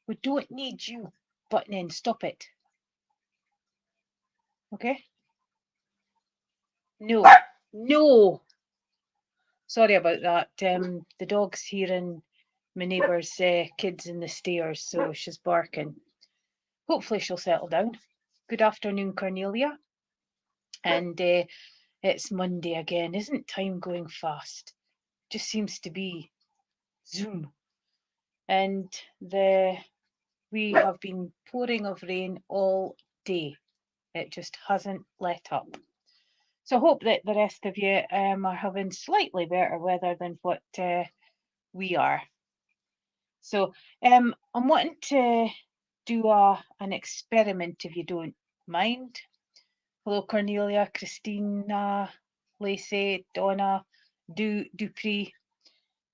We don't need you butting in. Stop it. Okay? No. No. Sorry about that. The dog's hearing my neighbour's kids in the stairs, so she's barking. Hopefully she'll settle down. Good afternoon, Cornelia. And it's Monday again. Isn't time going fast? Just seems to be zoom. And we have been pouring of rain all day. It just hasn't let up. So I hope that the rest of you are having slightly better weather than what we are. So I'm wanting to do an experiment, if you don't mind. Hello, Cornelia, Christina, Lacey, Donna, Dupree,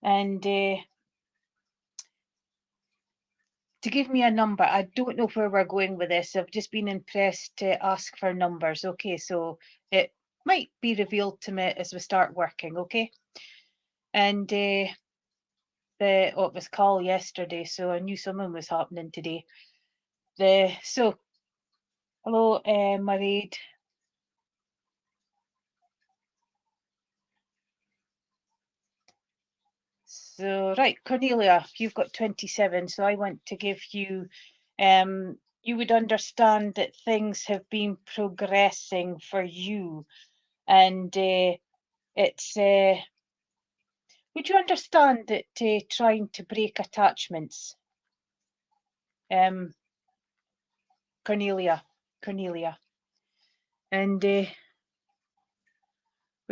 and to give me a number. I don't know where we're going with this. I've just been impressed to ask for numbers. Okay, so it might be revealed to me as we start working, okay? And it was Carl yesterday, so I knew something was happening today. So hello, Mairead. So right, Cornelia, you've got 27, so I want to give you you would understand that things have been progressing for you, and it's would you understand that trying to break attachments, Cornelia, and wait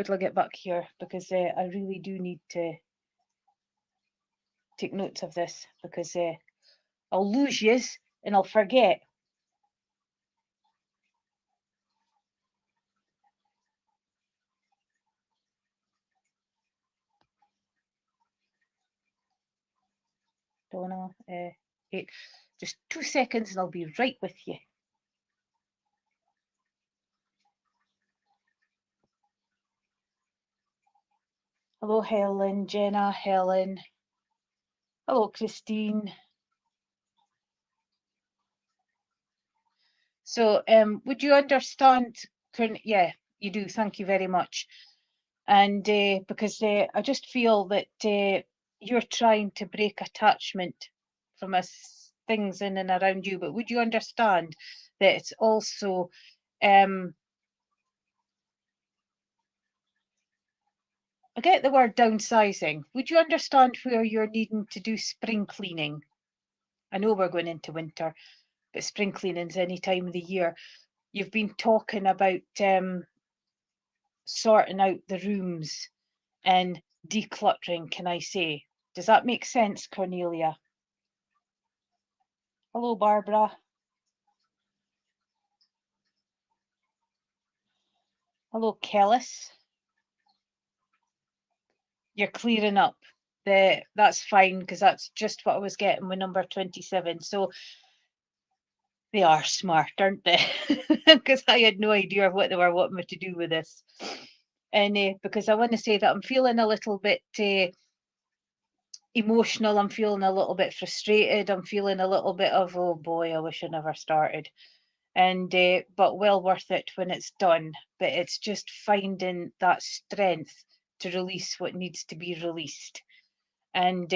till I get back here, because I really do need to take notes of this, because I'll lose yous and I'll forget. Donna, just 2 seconds and I'll be right with you. Hello, Helen, Jenna, Helen. Hello, Christine. So, would you understand? Yeah, you do. Thank you very much. And because I just feel that you're trying to break attachment from us, things in and around you. But would you understand that it's also I get the word downsizing. Would you understand where you're needing to do spring cleaning? I know we're going into winter, but spring cleaning's any time of the year. You've been talking about sorting out the rooms and decluttering, can I say? Does that make sense, Cornelia? Hello, Barbara. Hello, Kellis. You're clearing up. That's fine, because that's just what I was getting with number 27. So they are smart, aren't they? Because I had no idea what they were wanting me to do with this. And because I want to say that I'm feeling a little bit emotional, I'm feeling a little bit frustrated, I'm feeling a little bit of, oh boy, I wish I never started. And but well worth it when it's done. But it's just finding that strength to release what needs to be released. And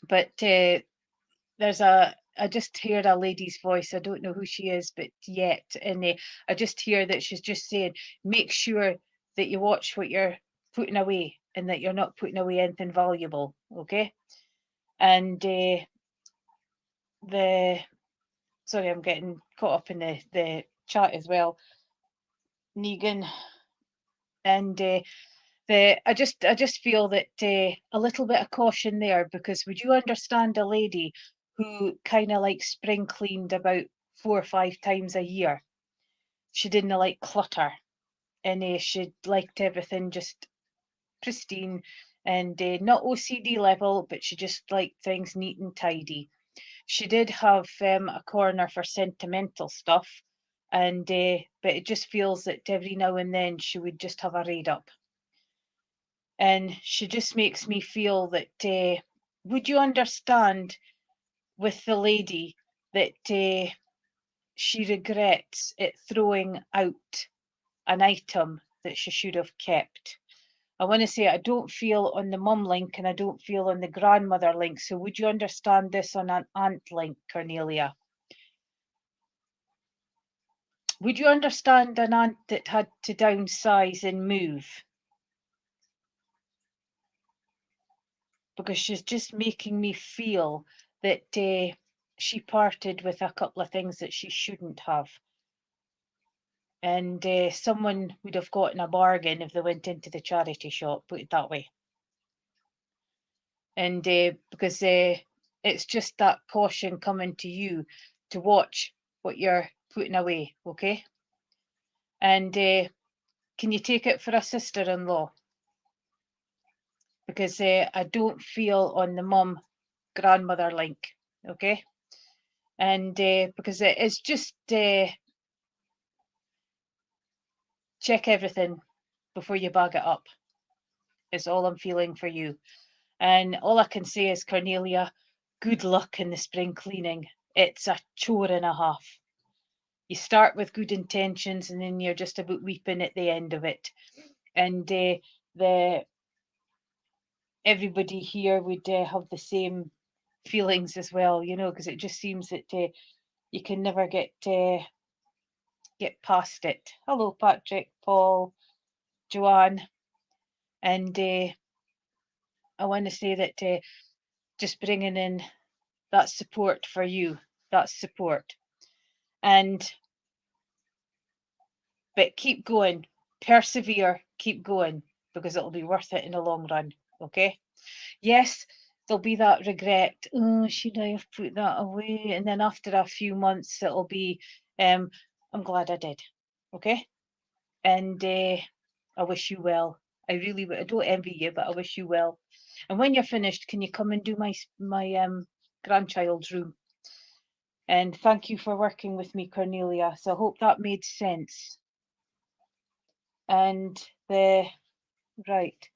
but there's I just hear a lady's voice. I don't know who she is, but yet, and I just hear that she's just saying, make sure that you watch what you're putting away and that you're not putting away anything valuable, okay? And sorry, I'm getting caught up in the chat as well, Negan, and I just feel that a little bit of caution there, because would you understand a lady who kind of like spring cleaned about 4 or 5 times a year? She didn't like clutter, and she liked everything just pristine, and not OCD level, but she just liked things neat and tidy. She did have a corner for sentimental stuff, and but it just feels that every now and then she would just have a raid up. And she just makes me feel that would you understand with the lady that she regrets it throwing out an item that she should have kept. I want to say I don't feel on the mum link and I don't feel on the grandmother link. So would you understand this on an aunt link, Cornelia? Would you understand an aunt that had to downsize and move? Because she's just making me feel that she parted with a couple of things that she shouldn't have. And someone would have gotten a bargain if they went into the charity shop, put it that way. And because it's just that caution coming to you to watch what you're putting away, okay? And can you take it for a sister-in-law? Because I don't feel on the mum grandmother link, okay? And because it's just check everything before you bag it up is all I'm feeling for you. And all I can say is, Cornelia, good luck in the spring cleaning. It's a chore and a half. You start with good intentions and then you're just about weeping at the end of it. And everybody here would have the same feelings as well, you know, because it just seems that you can never get past it. Hello, Patrick, Paul, Joanne, and I want to say that just bringing in that support for you, that support, but keep going, persevere, keep going, because it'll be worth it in the long run. Okay. Yes, there'll be that regret. Oh, should I have put that away? And then after a few months, it'll be, I'm glad I did. Okay. And I wish you well. I don't envy you, but I wish you well. And when you're finished, can you come and do my grandchild's room? And thank you for working with me, Cornelia. So I hope that made sense. And right.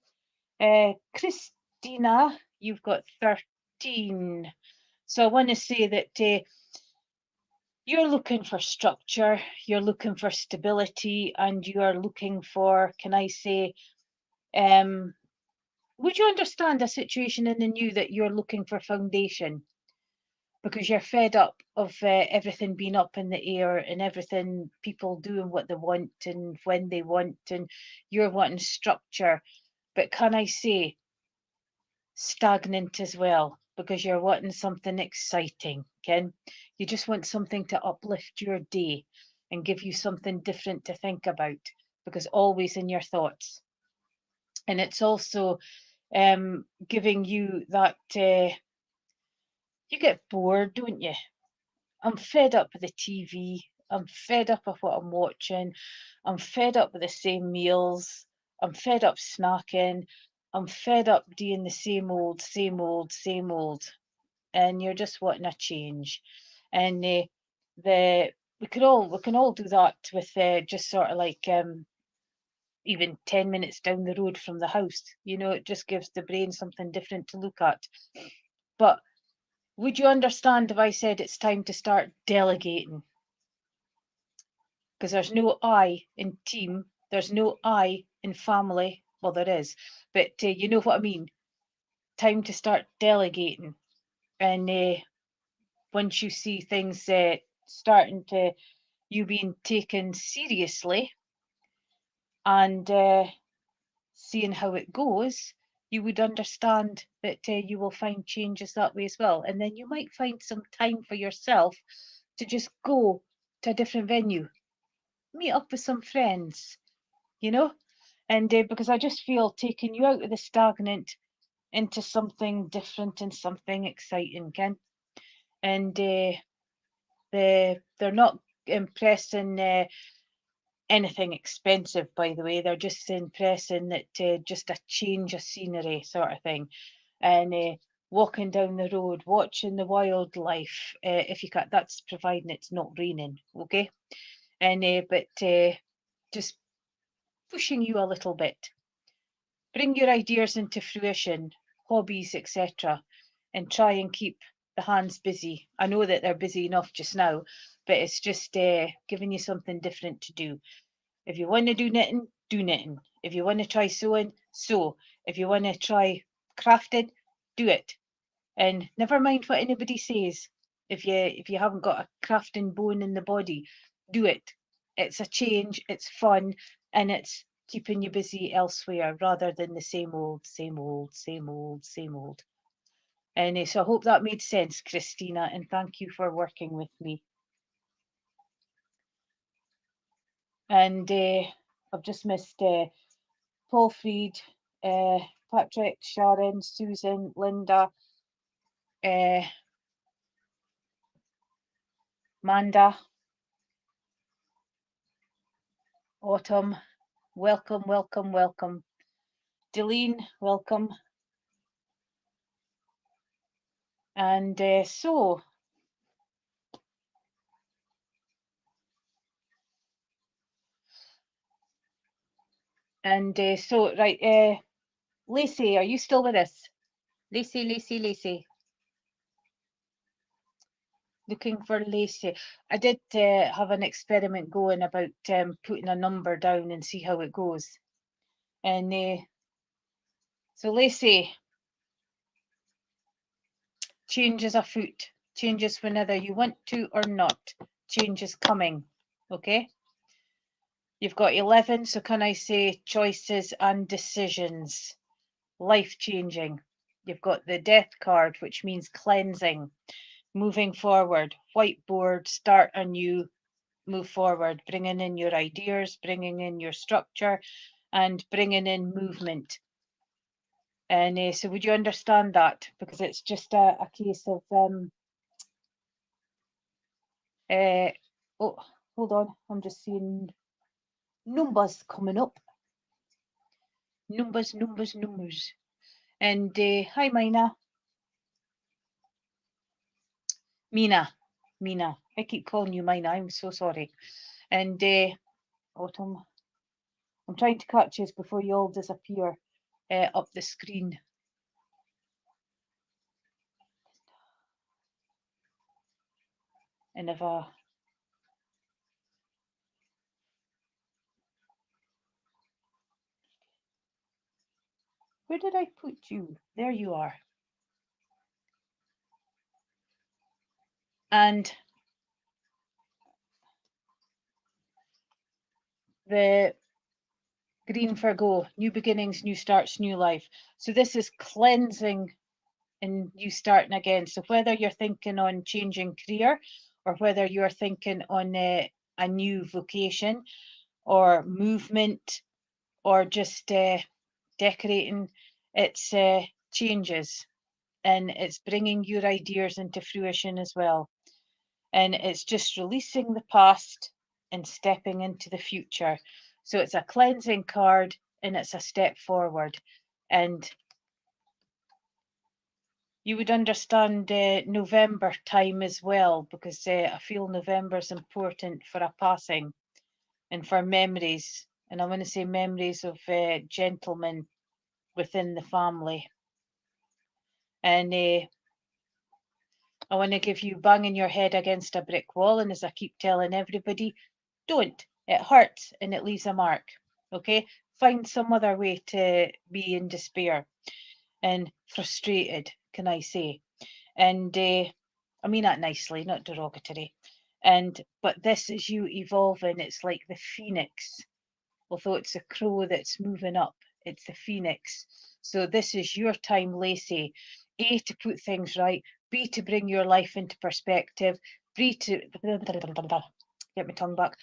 Christina, you've got 13. So I want to say that you're looking for structure, you're looking for stability, and you are looking for, can I say, would you understand a situation in the new that you're looking for foundation? Because you're fed up of everything being up in the air and everything, people doing what they want and when they want, and you're wanting structure. But can I say, stagnant as well, because you're wanting something exciting, Ken. You just want something to uplift your day and give you something different to think about, because always in your thoughts. And it's also giving you that you get bored, don't you? I'm fed up with the TV. I'm fed up with what I'm watching. I'm fed up with the same meals. I'm fed up snacking. I'm fed up doing the same old, same old, same old. And you're just wanting a change. And we can all do that with just sort of like even 10 minutes down the road from the house. You know, it just gives the brain something different to look at. But would you understand if I said it's time to start delegating? Because there's no I in team, there's no I in family. Well, there is, but you know what I mean. Time to start delegating. And once you see things starting to, you being taken seriously and seeing how it goes, you would understand that you will find changes that way as well. And then you might find some time for yourself to just go to a different venue, meet up with some friends, you know? And because I just feel taking you out of the stagnant into something different and something exciting, Ken. And they're not impressing anything expensive, by the way. They're just impressing that just a change of scenery sort of thing. And walking down the road, watching the wildlife, if you can, that's providing it's not raining, okay? And but just pushing you a little bit. Bring your ideas into fruition, hobbies, etc., and try and keep the hands busy. I know that they're busy enough just now, but it's just giving you something different to do. If you want to do knitting, do knitting. If you want to try sewing, sew. If you want to try crafting, do it. And never mind what anybody says. If you haven't got a crafting bone in the body, do it. It's a change, it's fun, and it's keeping you busy elsewhere rather than the same old, same old, same old, same old. And so I hope that made sense, Christina, and thank you for working with me. And I've just missed Paul Freed, Patrick, Sharon, Susan, Linda, Manda, Autumn, welcome, welcome, welcome. Delene, welcome. And so right, Lacey, are you still with us? Lacey. Looking for Lacey. I did have an experiment going about putting a number down and see how it goes. And so Lacey, change is afoot. Change is whenever you want to or not. Change is coming. Okay. You've got 11, so can I say choices and decisions? Life-changing. You've got the death card, which means cleansing, moving forward, whiteboard, start anew, move forward, bringing in your ideas, bringing in your structure, and bringing in movement. And so would you understand that? Because it's just a case of, oh, hold on, I'm just seeing numbers coming up. Numbers. And hi, Mina. I keep calling you Mina, I'm so sorry. And Autumn, I'm trying to catch you before you all disappear up the screen. And if where did I put you? There you are. And the green for go, new beginnings, new starts, new life. So this is cleansing and you starting again. So whether you're thinking on changing career or whether you're thinking on a new vocation or movement or just decorating, it's changes and it's bringing your ideas into fruition as well. And it's just releasing the past and stepping into the future. So it's a cleansing card and it's a step forward. And you would understand November time as well, because I feel November is important for a passing and for memories. And I want to say memories of gentlemen within the family. And I want to give you banging your head against a brick wall. And as I keep telling everybody, don't. It hurts and it leaves a mark. Okay? Find some other way to be in despair and frustrated, can I say. And I mean that nicely, not derogatory. But this is you evolving. It's like the phoenix. Although it's a crow that's moving up, it's the phoenix. So this is your time, Lacey. A, to put things right. B, to bring your life into perspective. B, to get my tongue back,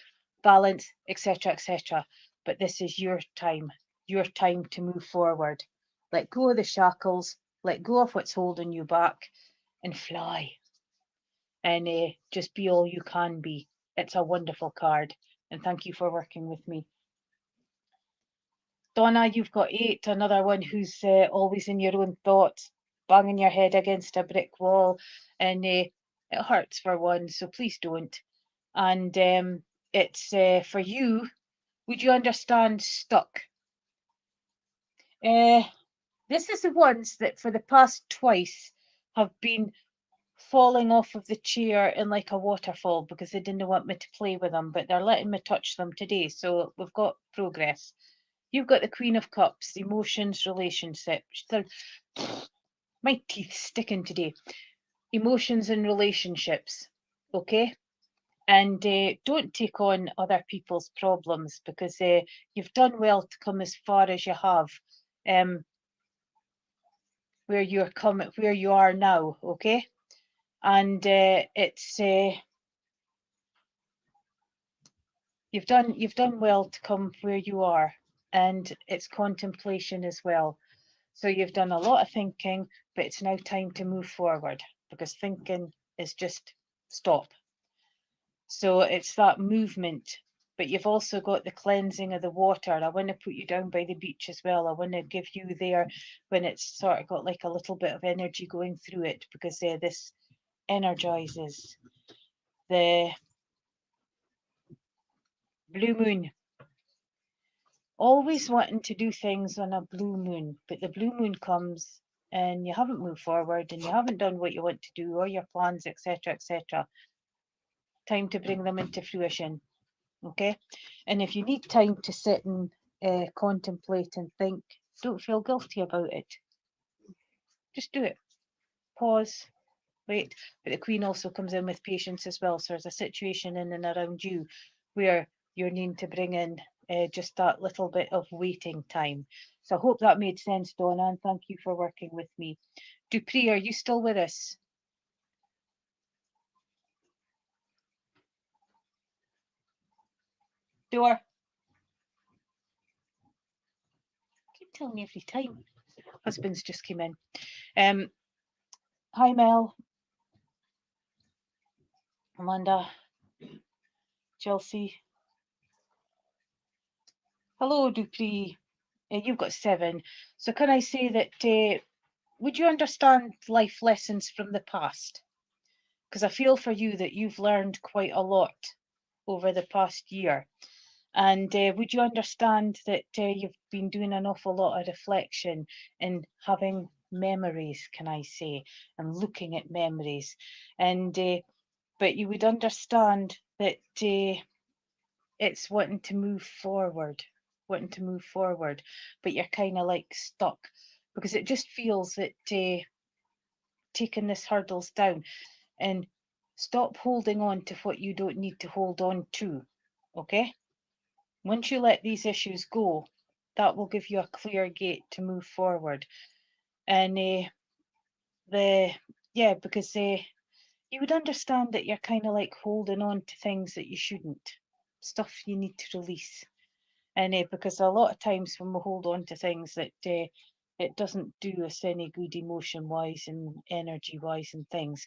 balance, etc., etc. But this is your time to move forward. Let go of the shackles, let go of what's holding you back, and fly. And just be all you can be. It's a wonderful card. And thank you for working with me. Donna, you've got 8, another one who's always in your own thoughts, banging your head against a brick wall, and it hurts for one, so please don't. And it's for you, would you understand stuck? This is the ones that for the past twice have been falling off of the chair in like a waterfall because they didn't want me to play with them, but they're letting me touch them today, so we've got progress. You've got the Queen of Cups, emotions, relationships. My teeth sticking today. Emotions and relationships, okay? And don't take on other people's problems, because you've done well to come as far as you have, where you are now, okay? And it's you've done well to come where you are, and it's contemplation as well. So you've done a lot of thinking, but it's now time to move forward, because thinking is just stop. So it's that movement. But you've also got the cleansing of the water. I want to put you down by the beach as well. I want to give you there when it's sort of got like a little bit of energy going through it, because this energizes. The blue moon. Always wanting to do things on a blue moon, but the blue moon comes and you haven't moved forward and you haven't done what you want to do, or your plans, etc., etc. Time to bring them into fruition, okay? And if you need time to sit and contemplate and think, don't feel guilty about it. Just do it. Pause, wait. But the Queen also comes in with patience as well. So there's a situation in and around you where you're needing to bring in just that little bit of waiting time. So I hope that made sense, Donna, and thank you for working with me. Dupree, are you still with us? Door. Keep telling me every time. Husband's just came in. Hi, Mel. Amanda. Chelsea. Hello, Dupree. You've got 7. So can I say that, would you understand life lessons from the past? Because I feel for you that you've learned quite a lot over the past year. And would you understand that you've been doing an awful lot of reflection and having memories, can I say, and looking at memories. And but you would understand that it's wanting to move forward, but you're kind of like stuck, because it just feels that taking this hurdles down, and stop holding on to what you don't need to hold on to, okay? Once you let these issues go, that will give you a clear gate to move forward. And because you would understand that you're kind of like holding on to things that you shouldn't, stuff you need to release. And because a lot of times when we hold on to things that it doesn't do us any good emotion wise and energy wise and things.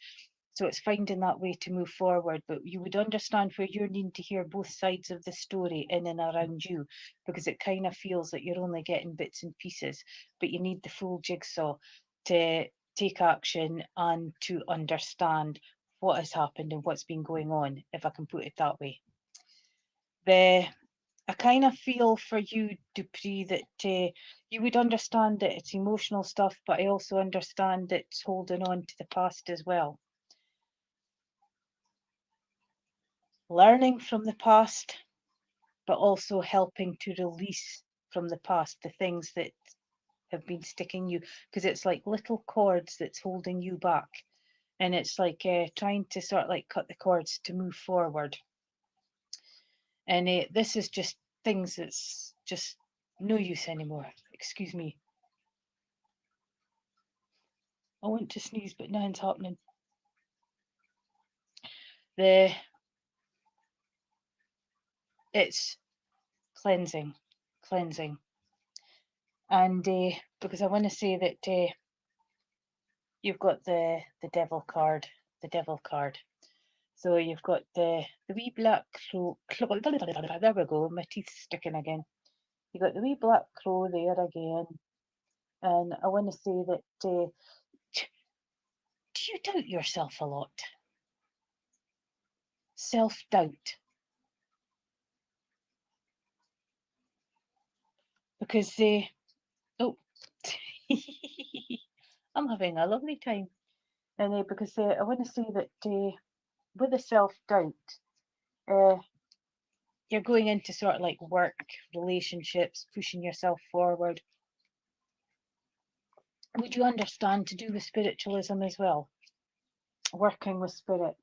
So it's finding that way to move forward. But you would understand where you're needing to hear both sides of the story in and around you, because it kind of feels that you're only getting bits and pieces, but you need the full jigsaw to take action and to understand what has happened and what's been going on, if I can put it that way. I kind of feel for you, Dupree, that you would understand that it's emotional stuff, but I also understand that it's holding on to the past as well. Learning from the past, but also helping to release from the past the things that have been sticking you, because it's like little cords that's holding you back. And it's like trying to sort of like cut the cords to move forward. And this is just things that's just no use anymore. Excuse me. I want to sneeze, but nothing's happening. It's cleansing. And because I want to say that you've got the devil card. So you've got the wee black crow. There we go. My teeth's sticking again. You've got the wee black crow there again. And I want to say that do you doubt yourself a lot? Self-doubt. Because oh, I'm having a lovely time. And because I want to say that with the self-doubt, you're going into sort of like work, relationships, pushing yourself forward. Would you understand to do with spiritualism as well? Working with spirit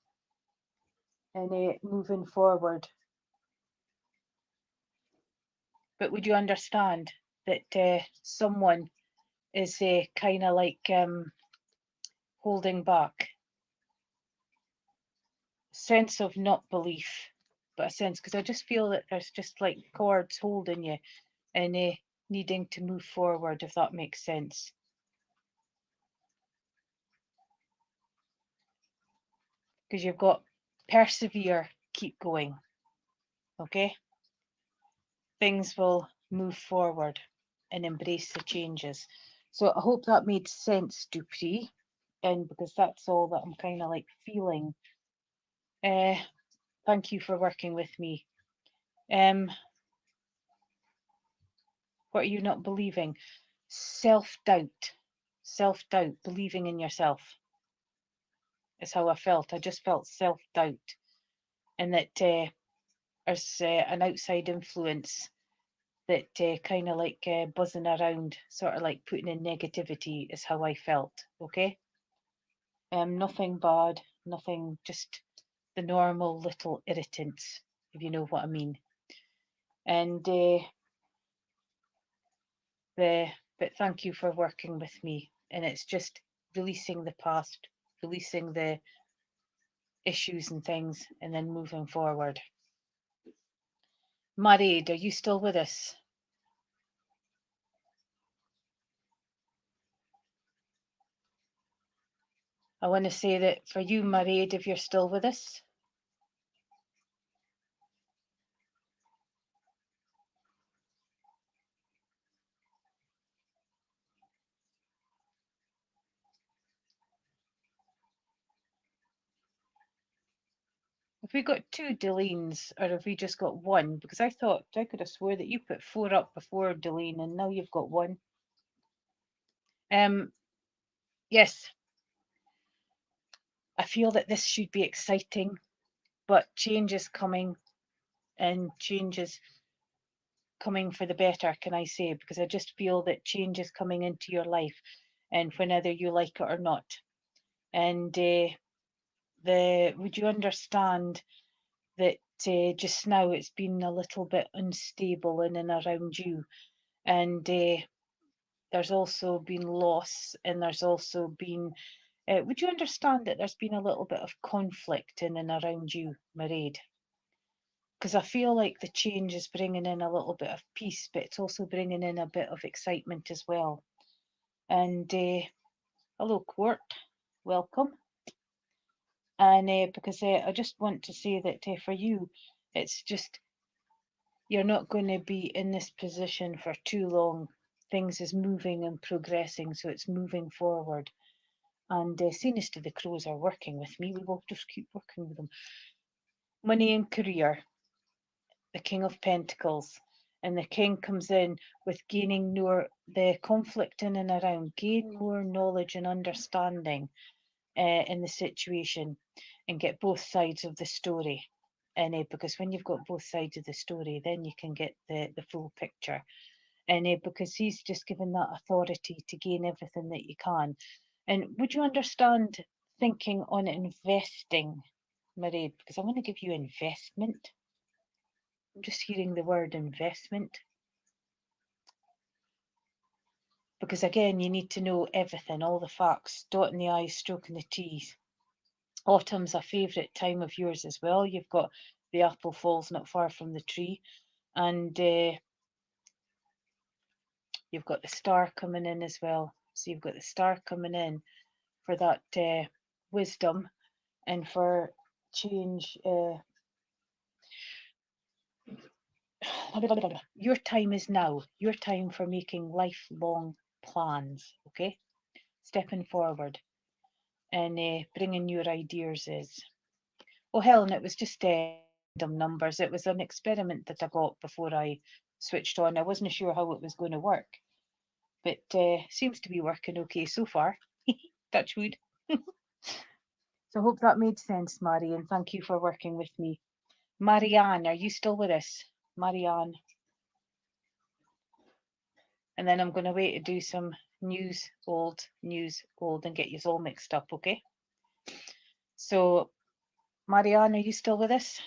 and moving forward. But would you understand that someone is kind of like holding back? Sense of not belief, but a sense, because I just feel that there's just like cords holding you and needing to move forward, if that makes sense. Because you've got persevere, keep going. Okay? Things will move forward and embrace the changes. So I hope that made sense, Dupree, and because that's all that I'm kind of like feeling. Thank you for working with me. What are you not believing? Self-doubt. Self-doubt, believing in yourself is how I felt. I just felt self-doubt, and that there's an outside influence that kind of like buzzing around, sort of like putting in negativity is how I felt. Okay. Nothing bad, nothing, just the normal little irritants, if you know what I mean. And but thank you for working with me. And it's just releasing the past, releasing the issues and things, and then moving forward. Married, are you still with us? I want to say that for you, Married, if you're still with us, have we got two Deleens or have we just got one? Because I thought, I could have swore that you put 4 up before Deleen and now you've got one. Yes, I feel that this should be exciting, but change is coming, and change is coming for the better, can I say, because I just feel that change is coming into your life, and whenever you like it or not. And would you understand that just now it's been a little bit unstable in and around you, and there's also been loss, and there's also been would you understand that there's been a little bit of conflict in and around you, Mairead? Because I feel like the change is bringing in a little bit of peace, but it's also bringing in a bit of excitement as well. And hello, Court, welcome. And because I just want to say that for you, it's just you're not going to be in this position for too long. Things is moving and progressing, so it's moving forward. And seeing as to the crows are working with me, we will just keep working with them. Money and career, the King of Pentacles, and the King comes in with gaining more, the conflict in and around, gain more knowledge and understanding in the situation, and get both sides of the story. And because when you've got both sides of the story, then you can get the full picture. And because he's just given that authority to gain everything that you can. And would you understand thinking on investing, Mairead? Because I want to give you investment. I'm just hearing the word investment. Because again, you need to know everything, all the facts, dotting the I's, stroking the T's. Autumn's a favourite time of yours as well. You've got the apple falls not far from the tree, and you've got the star coming in as well. So you've got the star coming in for that wisdom and for change. Your time is now. Your time for making lifelong plans. Okay, stepping forward and bringing your ideas is. Oh, Helen, it was just random numbers. It was an experiment that I got before I switched on. I wasn't sure how it was going to work, but seems to be working okay so far. Touch wood. So I hope that made sense, Mary, and thank you for working with me. Marianne, are you still with us? Marianne. And then I'm going to wait to do some news, old, and get you all mixed up, okay? So, Marianne, are you still with us?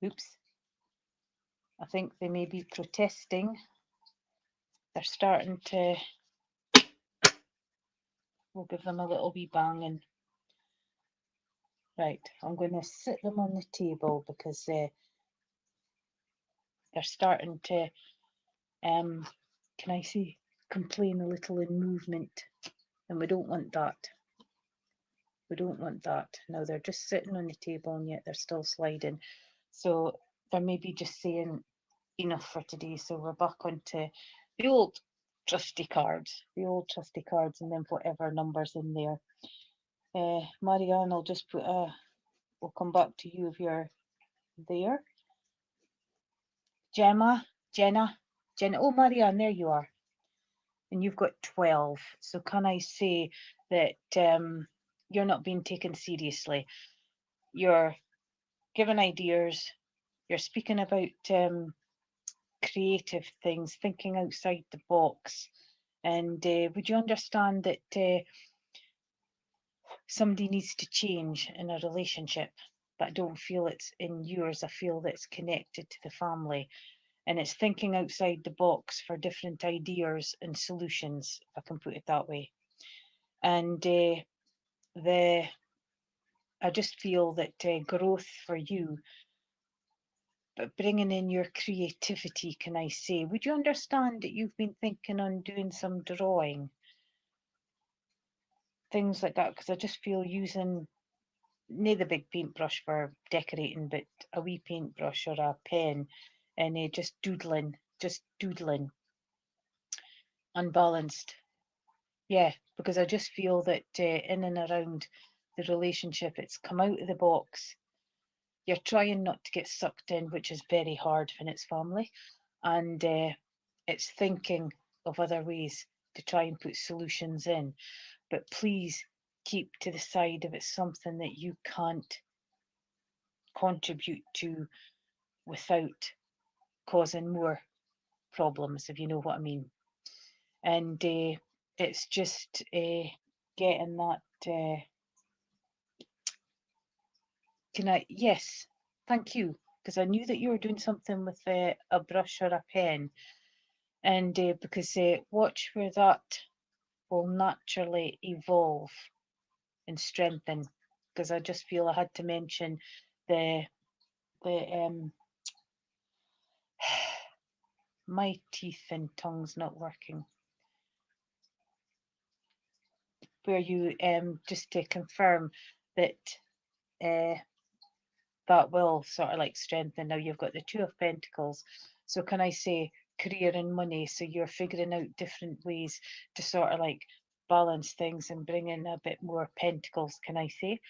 Oops. I think they may be protesting. They're starting to... We'll give them a little wee bang and... Right, I'm going to sit them on the table because they're starting to, can I say, complain a little in movement, and we don't want that. We don't want that. Now they're just sitting on the table and yet they're still sliding. So they're maybe just saying enough for today. So we're back onto the old trusty cards, and then whatever numbers in there. Marianne, I'll just put we'll come back to you if you're there. Jenna. Oh, Marianne, there you are. And you've got 12. So can I say that you're not being taken seriously? You're giving ideas. You're speaking about creative things, thinking outside the box. And would you understand that somebody needs to change in a relationship? But I don't feel it's in yours. I feel that it's connected to the family. And it's thinking outside the box for different ideas and solutions, if I can put it that way. And I just feel that growth for you, but bringing in your creativity, can I say, would you understand that you've been thinking on doing some drawing? Things like that, because I just feel using, not the big paintbrush for decorating, but a wee paintbrush or a pen, and just doodling, unbalanced. Yeah, because I just feel that in and around the relationship, it's come out of the box. You're trying not to get sucked in, which is very hard when it's family, and it's thinking of other ways to try and put solutions in. But please keep to the side if it's something that you can't contribute to without causing more problems, if you know what I mean. And it's just getting that. Can I? Yes, thank you, because I knew that you were doing something with a brush or a pen, and because watch where that will naturally evolve and strengthen. Because I just feel I had to mention the my teeth and tongue's not working. Where you just to confirm that that will sort of like strengthen. Now you've got the Two of Pentacles, so can I say career and money? So you're figuring out different ways to sort of like balance things and bring in a bit more pentacles, can I say?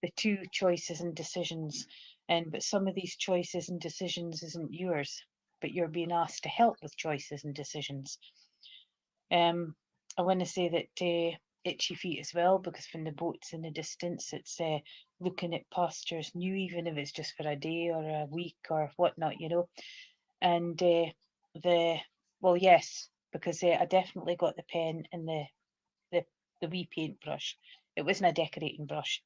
The two choices and decisions, and but some of these choices and decisions isn't yours, but you're being asked to help with choices and decisions. I want to say that itchy feet as well, because from the boats in the distance, it's looking at pastures new, even if it's just for a day or a week or whatnot, you know. And well, yes, because I definitely got the pen and the wee paintbrush. It wasn't a decorating brush.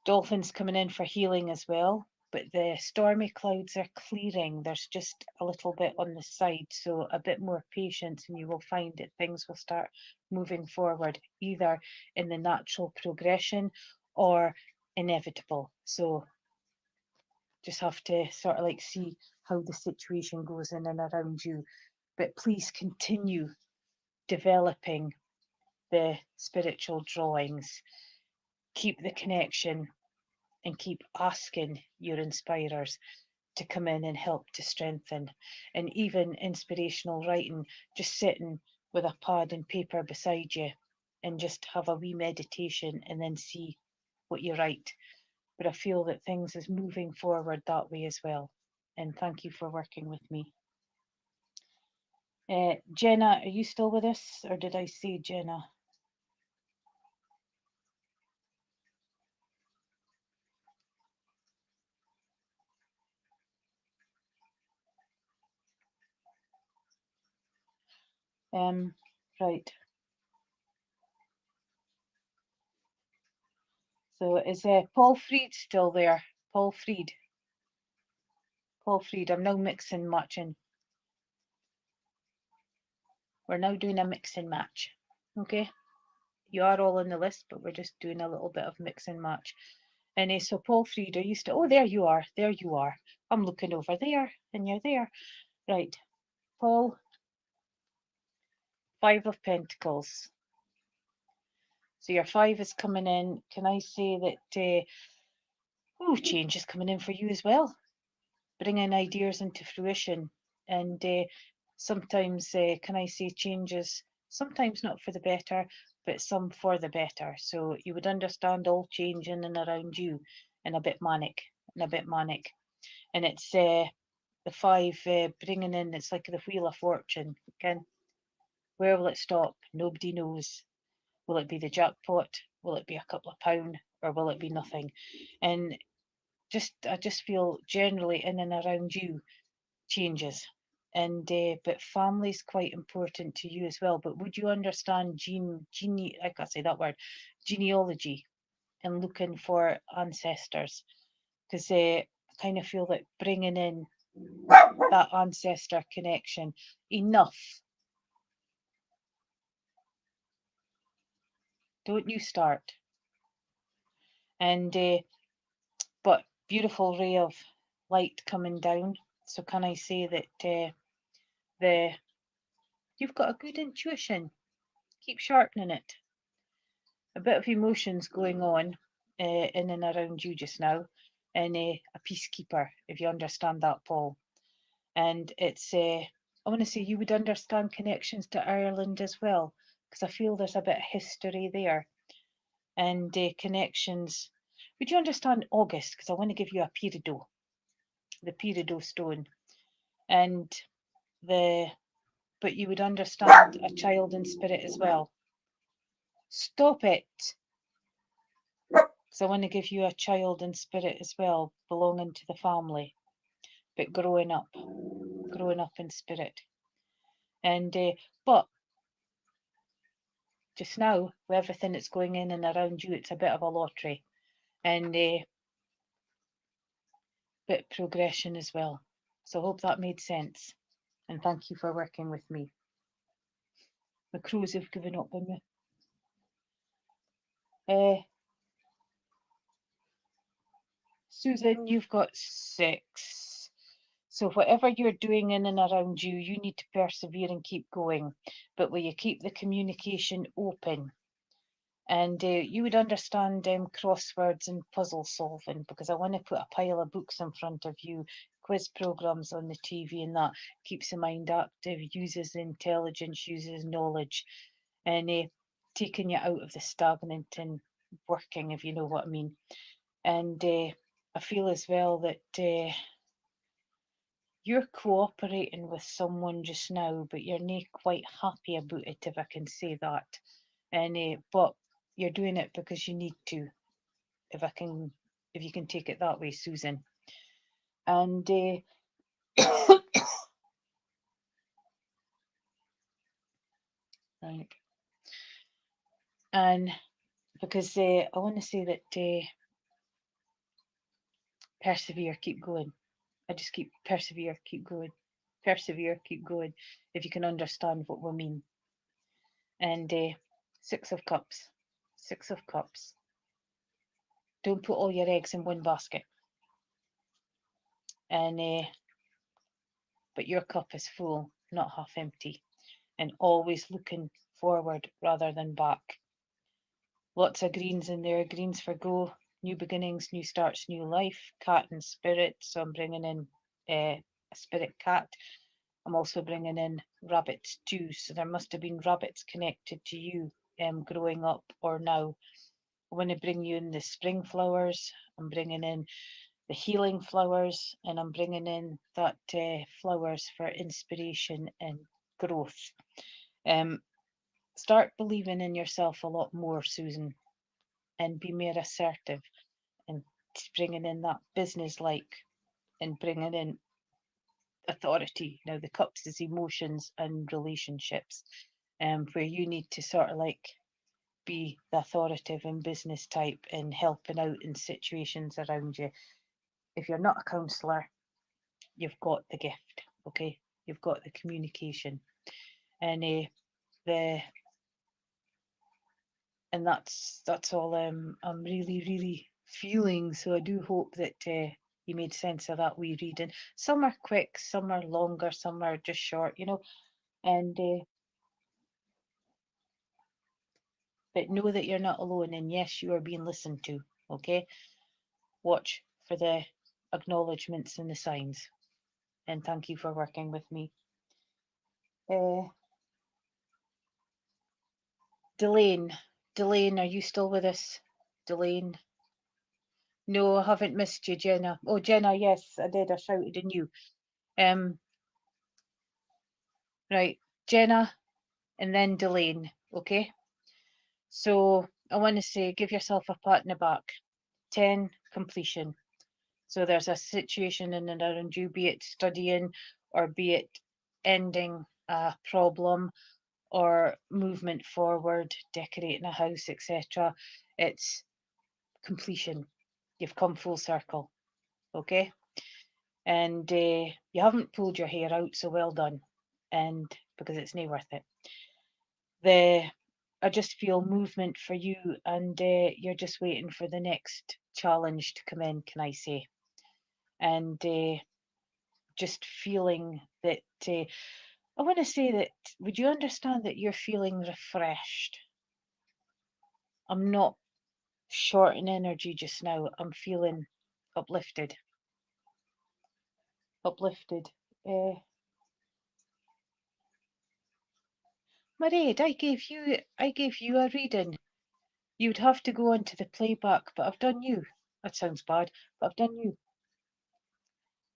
Dolphins coming in for healing as well, but the stormy clouds are clearing. There's just a little bit on the side, so a bit more patience and you will find that things will start moving forward, either in the natural progression or inevitable. So just have to sort of like see how the situation goes in and around you. But please continue developing the spiritual drawings. Keep the connection and keep asking your inspirers to come in and help to strengthen. And even inspirational writing, just sitting with a pad and paper beside you and just have a wee meditation and then see what you write. But I feel that things is moving forward that way as well. and thank you for working with me. Jenna, are you still with us, or did I see Jenna? Right. So is Paul Freed still there? Paul Freed. Paul Freed. I'm now mixing matching. We're now doing a mix and match. Okay. You are all on the list, but we're just doing a little bit of mix and match. And so Paul Freed, are you still? Oh, there you are. There you are. I'm looking over there, and you're there. Right. Paul, 5 of Pentacles. So your 5 is coming in. Can I say that change is coming in for you as well? Bringing ideas into fruition. And sometimes, can I say, changes, sometimes not for the better, but some for the better. So you would understand all change in and around you, and a bit manic, and a bit manic. And it's the 5 bringing in, it's like the Wheel of Fortune. Again, where will it stop? Nobody knows. Will it be the jackpot? Will it be a couple of pound? Or will it be nothing? And I just feel generally in and around you changes. And but family is quite important to you as well. But would you understand I can't say that word, genealogy, and looking for ancestors? Because I kind of feel that bringing in that ancestor connection, enough. Don't you start. And but beautiful ray of light coming down. So can I say that you've got a good intuition? Keep sharpening it. A bit of emotions going on in and around you just now, and a peacekeeper, if you understand that, Paul. And it's I want to say you would understand connections to Ireland as well, because I feel there's a bit of history there, and connections. Would you understand August? Because I want to give you a peridot, the peridot stone, and but you would understand a child in spirit as well. Stop it. So I want to give you a child in spirit as well, belonging to the family, but growing up in spirit. And but just now, with everything that's going in and around you, it's a bit of a lottery, and bit of progression as well. So I hope that made sense, and thank you for working with me. The crows have given up on me. Susan, you've got 6. So whatever you're doing in and around you, you need to persevere and keep going. But will you keep the communication open? And you would understand crosswords and puzzle solving, because I want to put a pile of books in front of you, quiz programs on the TV, and that keeps the mind active, uses intelligence, uses knowledge, and taking you out of the stagnant and working, if you know what I mean. And I feel as well that you're cooperating with someone just now, but you're not quite happy about it, if I can say that. And but you're doing it because you need to, if you can take it that way, Susan. And right, and because I want to say that persevere, keep going. I just keep persevere, keep going, persevere, keep going. If you can understand what we mean. And 6 of Cups, 6 of Cups. Don't put all your eggs in one basket. And but your cup is full, not half empty, and always looking forward rather than back. Lots of greens in there. Greens for go, new beginnings, new starts, new life. Cat and spirit. So I'm bringing in a spirit cat. I'm also bringing in rabbits too. So there must have been rabbits connected to you growing up or now. I want to bring you in the spring flowers. I'm bringing in the healing flowers, and I'm bringing in that flowers for inspiration and growth. Start believing in yourself a lot more, Susan, and be more assertive, and bringing in that business like, and bringing in authority. Now the cups is emotions and relationships, where you need to sort of like be the authoritative and business type and helping out in situations around you. If you're not a counsellor, you've got the gift, okay? You've got the communication, and the and that's all I'm really feeling. So I do hope that you made sense of that wee reading. Some are quick, some are longer, some are just short, you know. And but know that you're not alone, and yes, you are being listened to, okay? Watch for the acknowledgements and the signs, and thank you for working with me. Delane, are you still with us? Delane? No, I haven't missed you, Jenna. Oh, Jenna, yes, I did. I shouted in you. Right, Jenna, and then Delane, okay? So I want to say, give yourself a pat in the back. 10, completion. So there's a situation in and around you, be it studying or be it ending a problem or movement forward, decorating a house, etc. It's completion. You've come full circle, okay? And you haven't pulled your hair out, so well done. And because it's not worth it. I just feel movement for you, and you're just waiting for the next challenge to come in, can I say? And just feeling that I want to say that, would you understand that you're feeling refreshed? I'm not short in energy just now. I'm feeling uplifted. Uplifted. Mairead, I gave you a reading. You'd have to go onto the playback, but I've done you. That sounds bad, but I've done you.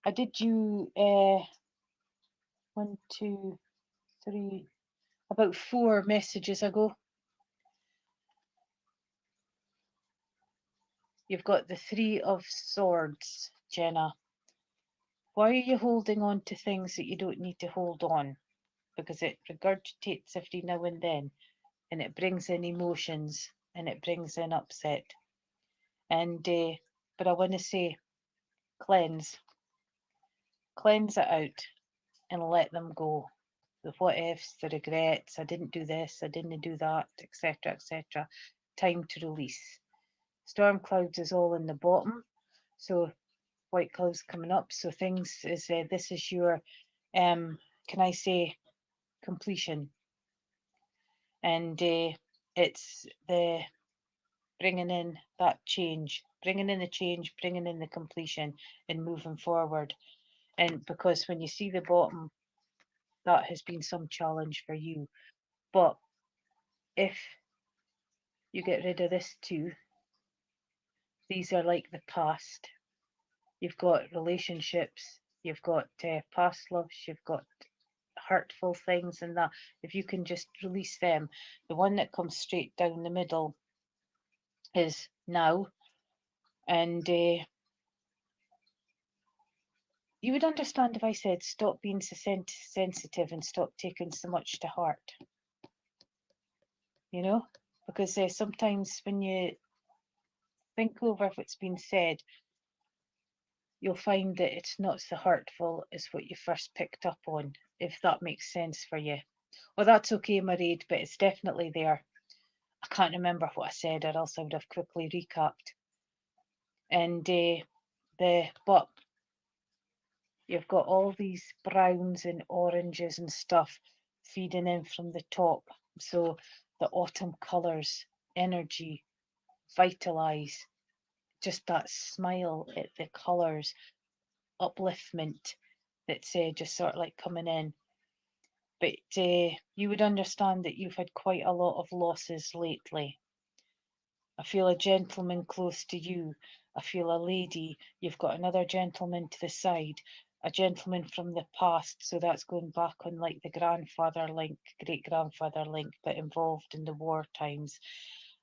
I did you 1, 2, 3, about 4 messages ago. You've got the 3 of Swords, Jenna. Why are you holding on to things that you don't need to hold on? Because it regurgitates every now and then, and it brings in emotions, and it brings in upset. And but I want to say, cleanse it out and let them go. The what ifs, the regrets, I didn't do this, I didn't do that, etc., etc. Time to release. Storm clouds is all in the bottom, so white clouds coming up. So things is this is your can I say, completion, and it's the bringing in that change, bringing in the change, bringing in the completion, and moving forward. And because when you see the bottom, that has been some challenge for you. But if you get rid of this too, these are like the past. You've got relationships, you've got past loves, you've got hurtful things, and that if you can just release them. The one that comes straight down the middle is now, and you would understand if I said stop being so sensitive and stop taking so much to heart, you know, because sometimes when you think over what's been said, you'll find that it's not so hurtful as what you first picked up on, if that makes sense for you. Well, that's okay, Mairead, but it's definitely there. I can't remember what I said, or else I would have quickly recapped. And but you've got all these browns and oranges and stuff feeding in from the top. So the autumn colours, energy, vitalise, just that smile at the colours, upliftment that's just sort of like coming in. But you would understand that you've had quite a lot of losses lately. I feel a gentleman close to you I feel a lady. You've got another gentleman to the side, a gentleman from the past. So that's going back on like the grandfather link, great grandfather link, but involved in the war times.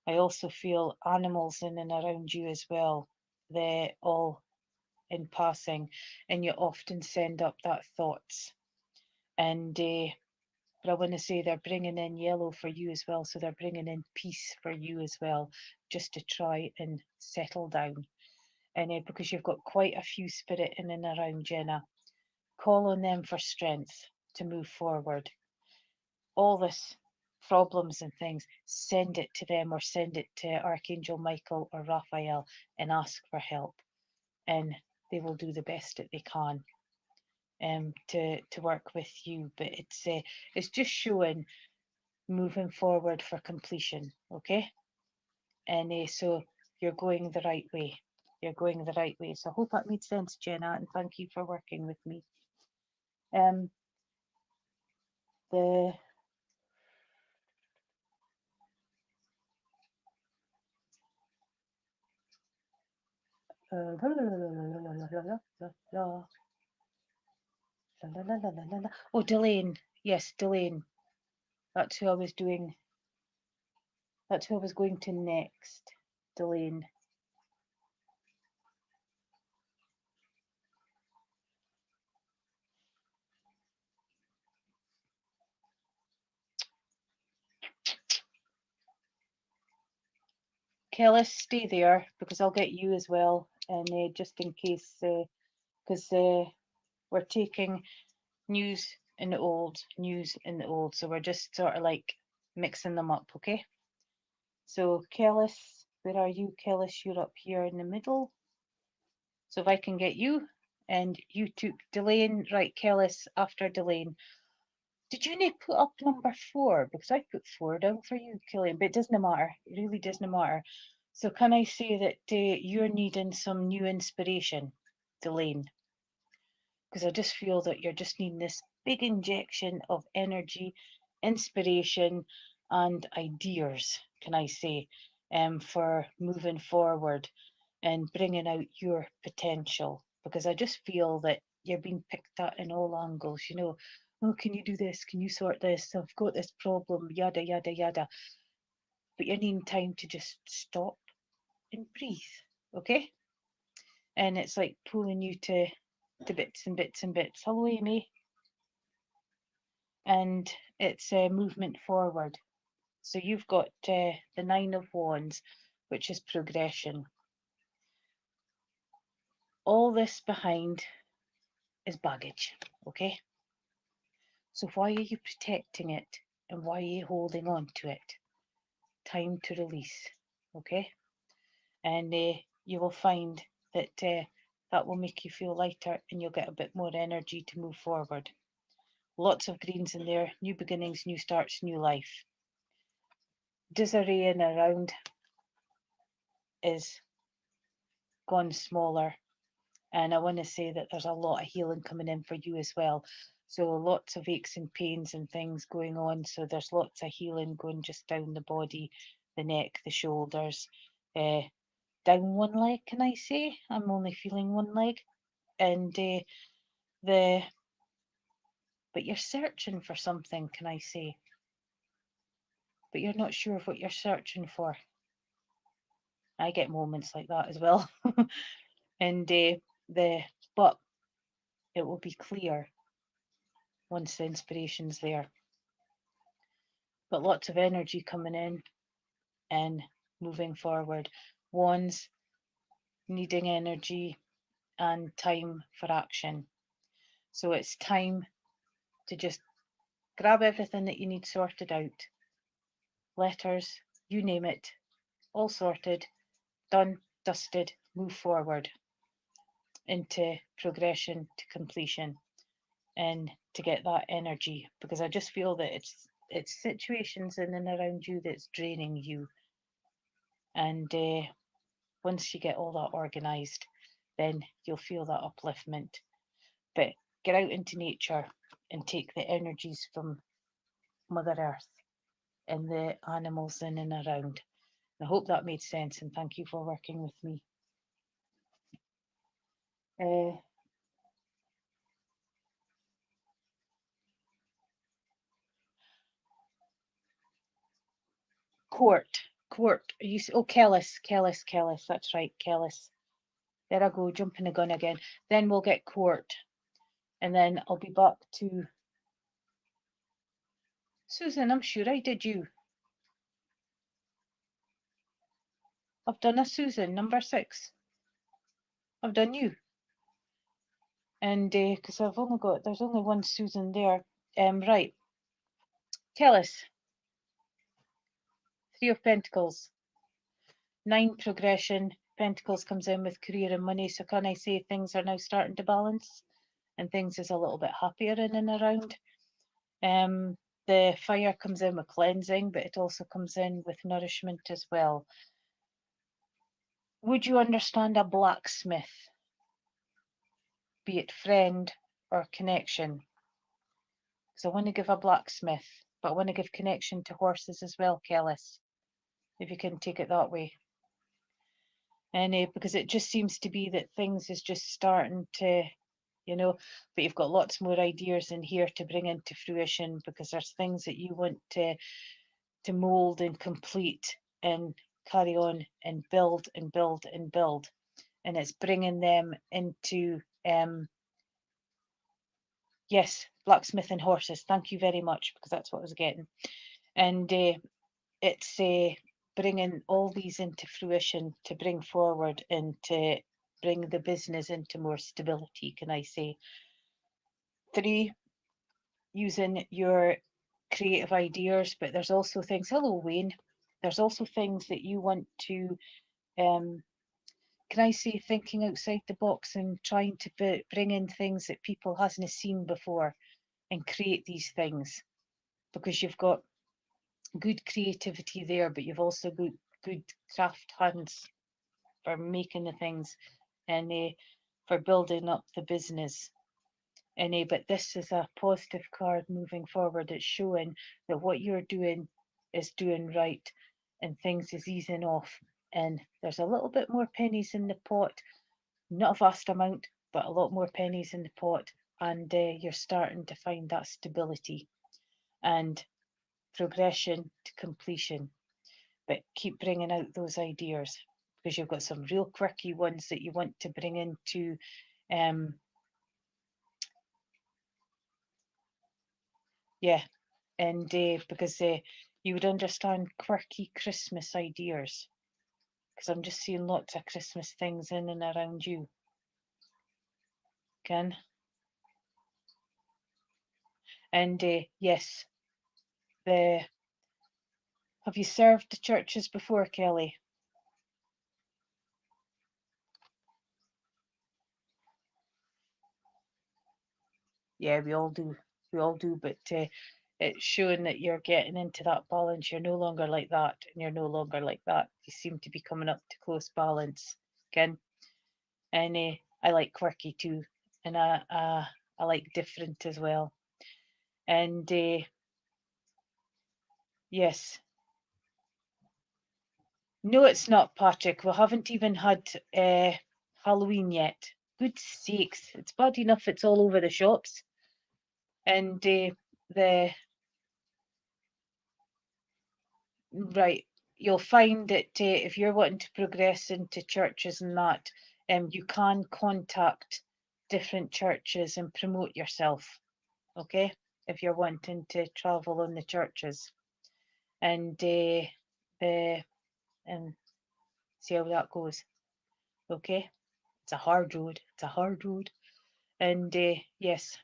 I also feel animals in and around you as well. They're all in passing, and you often send up that thoughts. And but I want to say they're bringing in yellow for you as well. So they're bringing in peace for you as well, just to try and settle down. And because you've got quite a few spirit in and around Jenna, call on them for strength to move forward. All this problems and things, send it to them or send it to Archangel Michael or Raphael and ask for help. And they will do the best that they can to work with you. But it's just showing moving forward for completion, okay? And so you're going the right way. You're going the right way. So I hope that made sense, Jenna, and thank you for working with me. Um, the oh, Delane. Yes, Delane. That's who I was doing. That's who I was going to next. Delane. Kellis, stay there because I'll get you as well, and just in case, because we're taking news in the old, news in the old, so we're just sort of like mixing them up, okay? So Kellis, where are you, Kellis? You're up here in the middle. So if I can get you, and you took Delane, right? Kellis after Delane. Did you need to put up number 4? Because I put 4 down for you, Killian, but it doesn't matter. It really doesn't matter. So can I say that you're needing some new inspiration, Delane? Because I just feel that you're just needing this big injection of energy, inspiration, and ideas, can I say, for moving forward and bringing out your potential. Because I just feel that you're being picked at in all angles, you know. Oh, can you do this? Can you sort this? I've got this problem, yada, yada, yada. But you're needing time to just stop and breathe, okay? And it's like pulling you to bits and bits and bits. Hello, Amy. And it's a movement forward. So you've got the 9 of Wands, which is progression. All this behind is baggage, okay? So why are you protecting it and why are you holding on to it? Time to release, okay? And you will find that that will make you feel lighter and you'll get a bit more energy to move forward. Lots of greens in there, new beginnings, new starts, new life. Disarray in around is gone smaller. And I want to say that there's a lot of healing coming in for you as well. So lots of aches and pains and things going on. So there's lots of healing going just down the body, the neck, the shoulders, down one leg, can I say? I'm only feeling one leg. And but you're searching for something, can I say? But you're not sure of what you're searching for. I get moments like that as well. And but it will be clear once the inspiration's there. But lots of energy coming in and moving forward. Wands needing energy and time for action. So it's time to just grab everything that you need sorted out. Letters, you name it, all sorted, done, dusted, move forward into progression to completion and to get that energy, because I just feel that it's situations in and around you that's draining you. And once you get all that organized, then you'll feel that upliftment. But get out into nature and take the energies from Mother Earth and the animals in and around. I hope that made sense, and thank you for working with me. Court. Oh, Kellis. That's right, Kellis. There I go, jumping the gun again. Then we'll get court. And then I'll be back to Susan. I'm sure I did you. I've done a Susan, number 6. I've done you. And because there's only one Susan there. Right. Kellis. 3 of Pentacles. 9 progression. Pentacles comes in with career and money. So can I say things are now starting to balance? And things is a little bit happier in and around. The fire comes in with cleansing, but it also comes in with nourishment as well. Would you understand a blacksmith? Be it friend or connection? Because I want to give a blacksmith, but I want to give connection to horses as well, Kellis, if you can take it that way. And because it just seems to be that things is just starting to, but you've got lots more ideas in here to bring into fruition, because there's things that you want to mold and complete and carry on and build and build and build. And it's bringing them into, yes, blacksmith and horses. Thank you very much, because that's what I was getting. And it's bringing all these into fruition to bring forward and to bring the business into more stability, can I say. 3, using your creative ideas, but there's also things, hello Wayne, there's also things that you want to, can I say, thinking outside the box and trying to bring in things that people hasn't seen before and create these things, because you've got good creativity there, but you've also got good craft hands for making the things and for building up the business. And but this is a positive card moving forward. It's showing that what you're doing is doing right and things is easing off. And there's a little bit more pennies in the pot, not a vast amount, but a lot more pennies in the pot. And you're starting to find that stability and progression to completion. But keep bringing out those ideas, because you've got some real quirky ones that you want to bring into yeah, and because you would understand quirky Christmas ideas, because I'm just seeing lots of Christmas things in and around you. Ken? And yes, have you served the churches before, Kelly? Yeah, we all do. But it's showing that you're getting into that balance. You're no longer like that, and you're no longer like that. You seem to be coming up to close balance, Ken. And I like quirky too, and I like different as well. And yes, no, it's not, Patrick. We haven't even had Halloween yet. Good sakes, it's bad enough it's all over the shops. And right, you'll find that if you're wanting to progress into churches and that, you can contact different churches and promote yourself, okay? If you're wanting to travel on the churches and and see how that goes, okay? It's a hard road. And yes,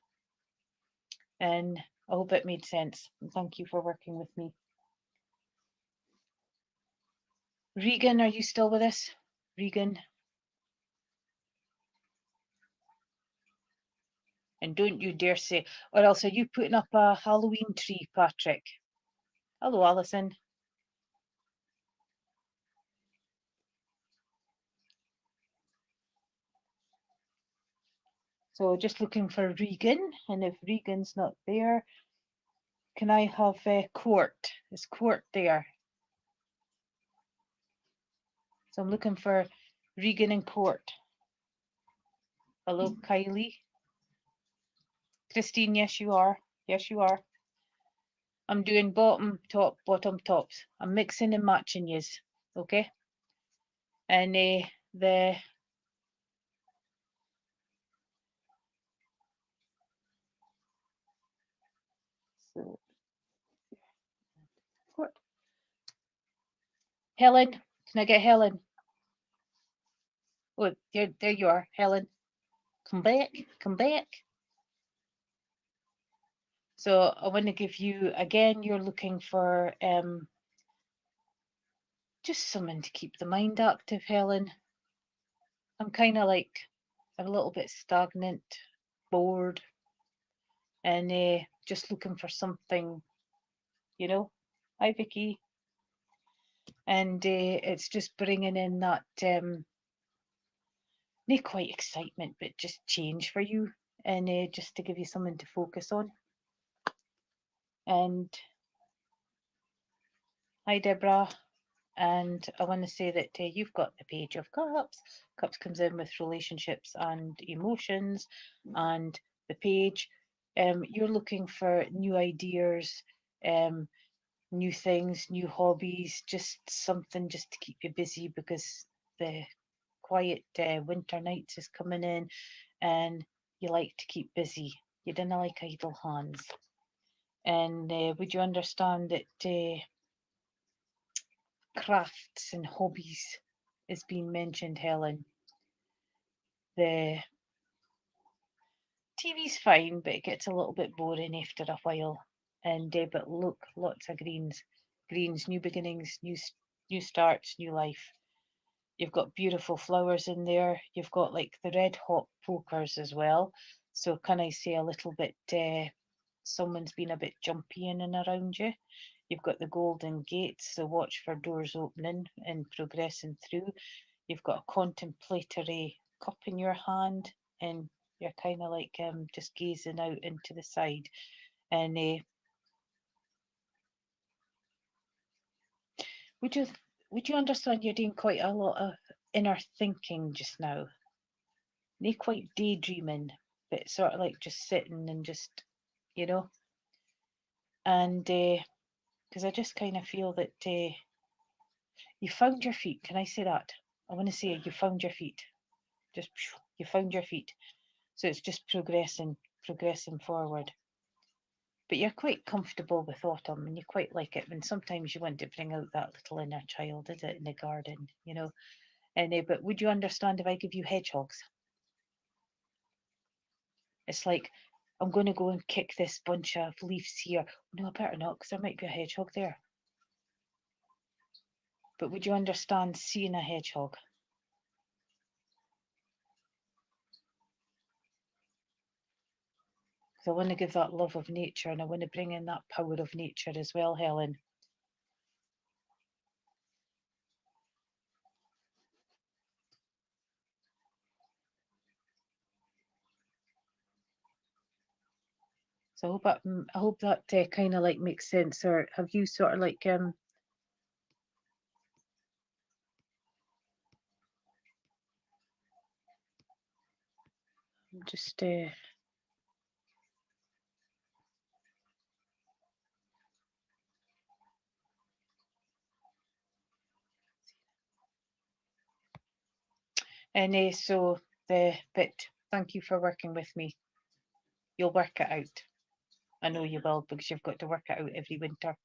and I hope it made sense. And thank you for working with me. Regan, are you still with us? Regan? And don't you dare say, or else are you putting up a Halloween tree, Patrick? Hello, Alison. So just looking for Regan, and if Regan's not there, can I have Court? Is Court there? So I'm looking for Regan and Court. Hello, Kylie. Christine, yes, you are. Yes, you are. I'm doing bottom, top, bottom, tops. I'm mixing and matching yous, okay? And the so, what? Helen, can I get Helen? Oh, there you are, Helen. Come back, come back. So I want to give you again. You're looking for just something to keep the mind active, Helen. I'm kind of like a little bit stagnant, bored, and just looking for something, you know. Hi, Vicky. And it's just bringing in that not quite excitement, but just change for you, and just to give you something to focus on. And hi, Deborah. And I want to say that you've got the Page of Cups. Cups comes in with relationships and emotions, and the Page. You're looking for new ideas, new things, new hobbies, just something just to keep you busy because the quiet winter nights is coming in, and you like to keep busy. You don't like idle hands. And would you understand that crafts and hobbies is being mentioned, Helen? The TV's fine, but it gets a little bit boring after a while. And but look, lots of greens, new beginnings, new starts, new life. You've got beautiful flowers in there. You've got like the red hot pokers as well. So can I say a little bit, someone's been a bit jumpy in and around you. You've got the golden gates, so watch for doors opening and progressing through. You've got a contemplatory cup in your hand, and you're kind of like just gazing out into the side. And would you would you understand you're doing quite a lot of inner thinking just now? Not quite daydreaming, but sort of like just sitting and just, you know. And because I just kind of feel that you found your feet. Can I say that? I want to say you found your feet. Just you found your feet. So it's just progressing forward. But you're quite comfortable with autumn, and you quite like it. And sometimes you want to bring out that little inner child, is it, in the garden, you know? And but would you understand if I give you hedgehogs? It's like I'm going to go and kick this bunch of leaves here. No, I better not, because there might be a hedgehog there. But would you understand seeing a hedgehog? Because I want to give that love of nature, and I want to bring in that power of nature as well, Helen. So I hope that kind of like makes sense. Or have you sort of like just and so but thank you for working with me. You'll work it out. I know you will, because you've got to work it out every winter.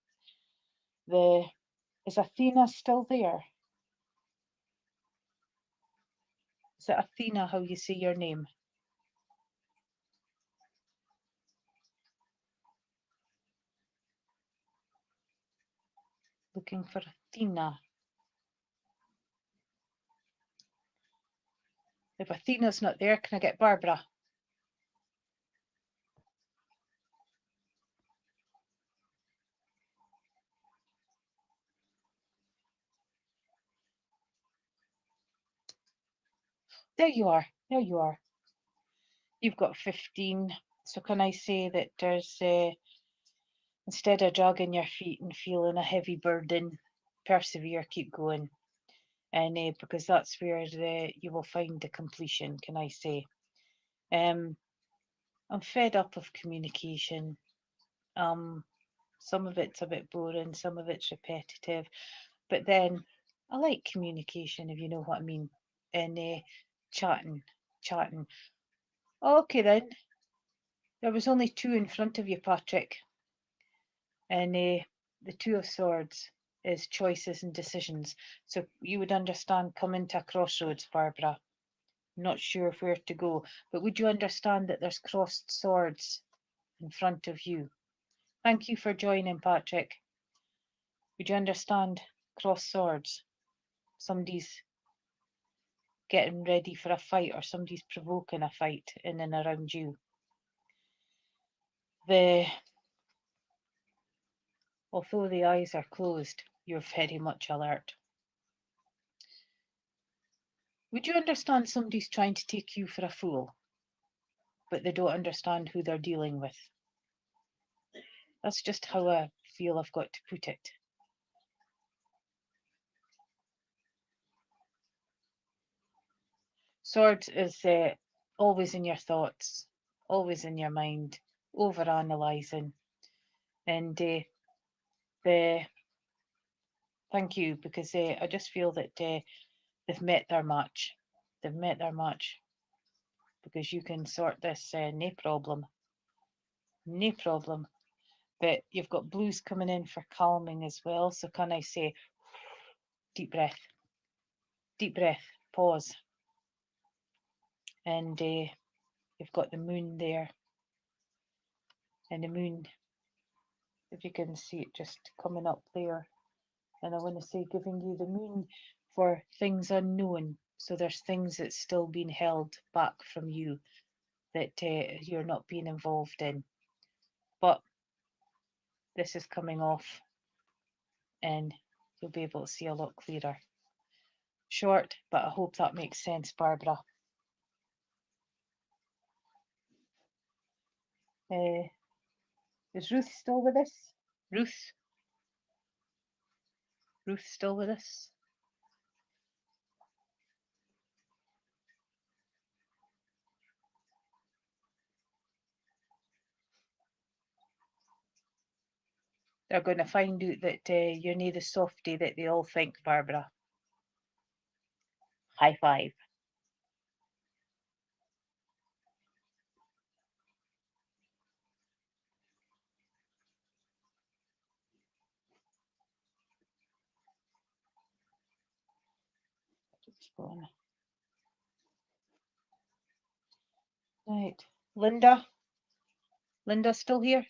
The Is Athena still there? Is it Athena how you say your name? Looking for Athena. If Athena's not there, can I get Barbara? There you are. There you are. You've got 15. So can I say that there's instead of dragging your feet and feeling a heavy burden, persevere, keep going. And because that's where you will find the completion, can I say. I'm fed up of communication. Some of it's a bit boring, some of it's repetitive, but then I like communication, if you know what I mean. And chatting. Okay then. There was only two in front of you, Patrick. And the Two of Swords is choices and decisions. So you would understand coming to a crossroads, Barbara. Not sure where to go, but would you understand that there's crossed swords in front of you? Thank you for joining, Patrick. Would you understand crossed swords? Somebody's getting ready for a fight, or somebody's provoking a fight in and around you. Although the eyes are closed, you're very much alert. Would you understand somebody's trying to take you for a fool, but they don't understand who they're dealing with? That's just how I feel I've got to put it. Swords is always in your thoughts, always in your mind, over analysing. And thank you, because I just feel that they've met their match. They've met their match, because you can sort this, no problem. No problem. But you've got blues coming in for calming as well. So can I say, deep breath, pause. And you've got the moon there. And the moon, if you can see it just coming up there. And I want to say, giving you the moon for things unknown. So there's things that's still being held back from you that you're not being involved in. But this is coming off, and you'll be able to see a lot clearer. Short, but I hope that makes sense, Barbara. Is Ruth still with us? Ruth still with us? They're going to find out that you're near the softie that they all think, Barbara. High five. Right. Linda? Linda's still here?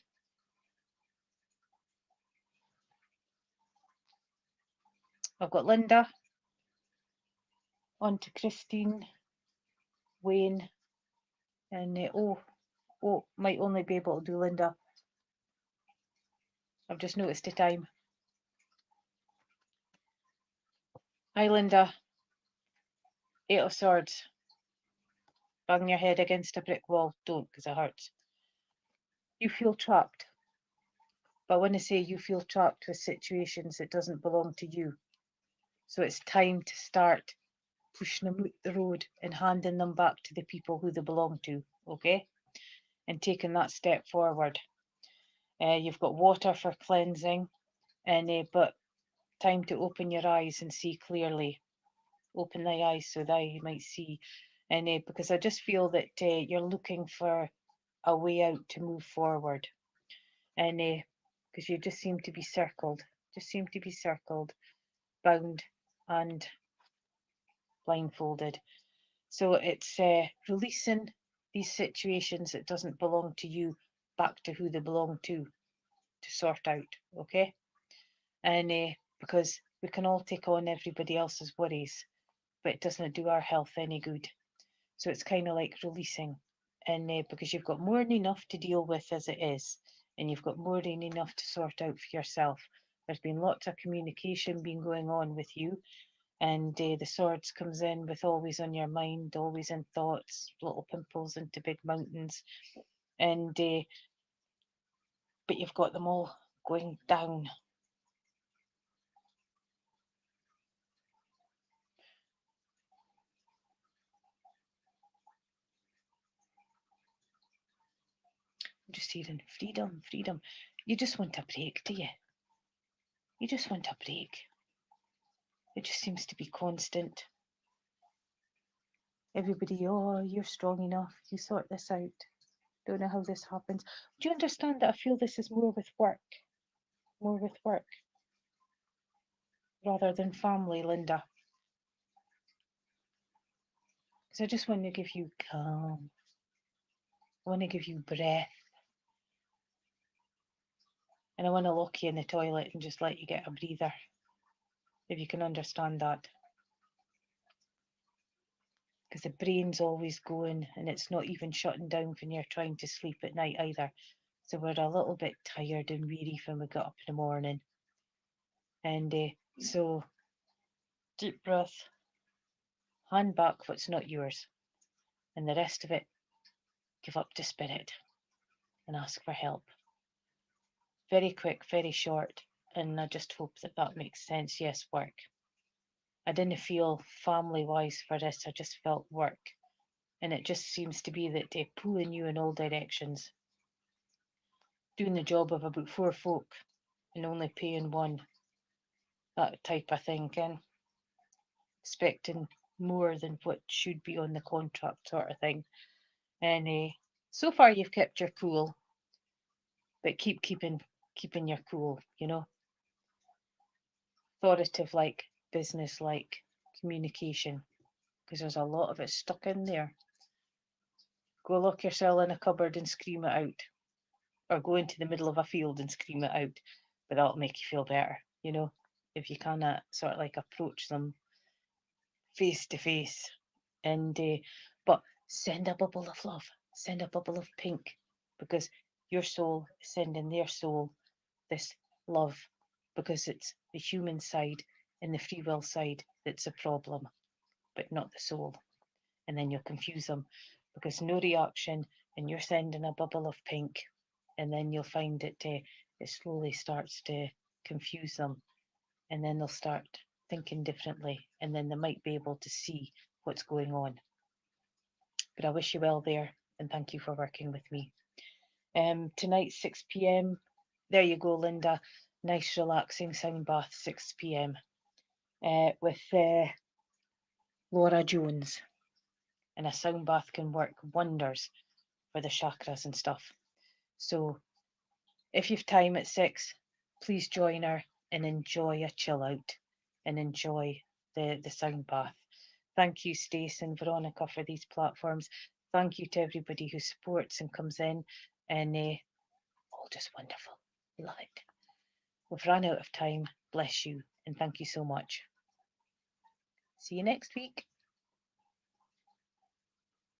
I've got Linda. On to Christine. Wayne. And might only be able to do Linda. I've just noticed the time. Hi, Linda. Eight of Swords. Bang your head against a brick wall. Don't, because it hurts. You feel trapped. But when I say you feel trapped with situations that doesn't belong to you, so it's time to start pushing them out the road and handing them back to the people who they belong to, okay? And taking that step forward. You've got water for cleansing, and but time to open your eyes and see clearly. Open thy eyes so that you might see. And because I just feel that you're looking for a way out to move forward. And because you just seem to be circled, bound and blindfolded. So it's releasing these situations that doesn't belong to you back to who they belong to sort out, okay? And because we can all take on everybody else's worries, but it doesn't do our health any good. So it's kind of like releasing, and because you've got more than enough to deal with as it is, and you've got more than enough to sort out for yourself. There's been lots of communication been going on with you, and the swords comes in with always on your mind, always in thoughts, little pimples into big mountains, and but you've got them all going down. I'm just hearing freedom, freedom. You just want a break, do you? You just want a break. It just seems to be constant. Everybody, oh, you're strong enough. You sort this out. Don't know how this happens. Do you understand that I feel this is more with work? More with work rather than family, Linda. Because I just want to give you calm. I want to give you breath. And I want to lock you in the toilet and just let you get a breather. If you can understand that. Because the brain's always going and it's not even shutting down when you're trying to sleep at night either. So we're a little bit tired and weary when we got up in the morning. And so deep breath, hand back what's not yours. And the rest of it, give up to spirit and ask for help. Very quick, very short. And I just hope that that makes sense. Yes, work. I didn't feel family-wise for this. I just felt work. And it just seems to be that they're pulling you in all directions. Doing the job of about 4 folk and only paying one. That type of thing, Ken. Expecting more than what should be on the contract sort of thing. And so far you've kept your cool. But keeping your cool, you know. Authoritative like, business like, communication. Because there's a lot of it stuck in there. Go lock yourself in a cupboard and scream it out. Or go into the middle of a field and scream it out. But that'll make you feel better, you know. If you kind of sort of like approach them face to face. But send a bubble of love. Send a bubble of pink. Because your soul is sending their soul this love. Because it's the human side and the free will side that's a problem. But not the soul. And then you'll confuse them because no reaction and you're sending a bubble of pink, and then you'll find it slowly starts to confuse them, and then they'll start thinking differently, and then they might be able to see what's going on. But I wish you well there, and thank you for working with me. Tonight 6 p.m. There you go, Linda. Nice relaxing sound bath, 6 p.m. With Laura Jones. And a sound bath can work wonders for the chakras and stuff. So if you've time at 6, please join her and enjoy a chill out and enjoy the sound bath. Thank you, Stace and Veronica, for these platforms. Thank you to everybody who supports and comes in, and all just wonderful. Love it. We've run out of time. Bless you, and thank you so much. See you next week.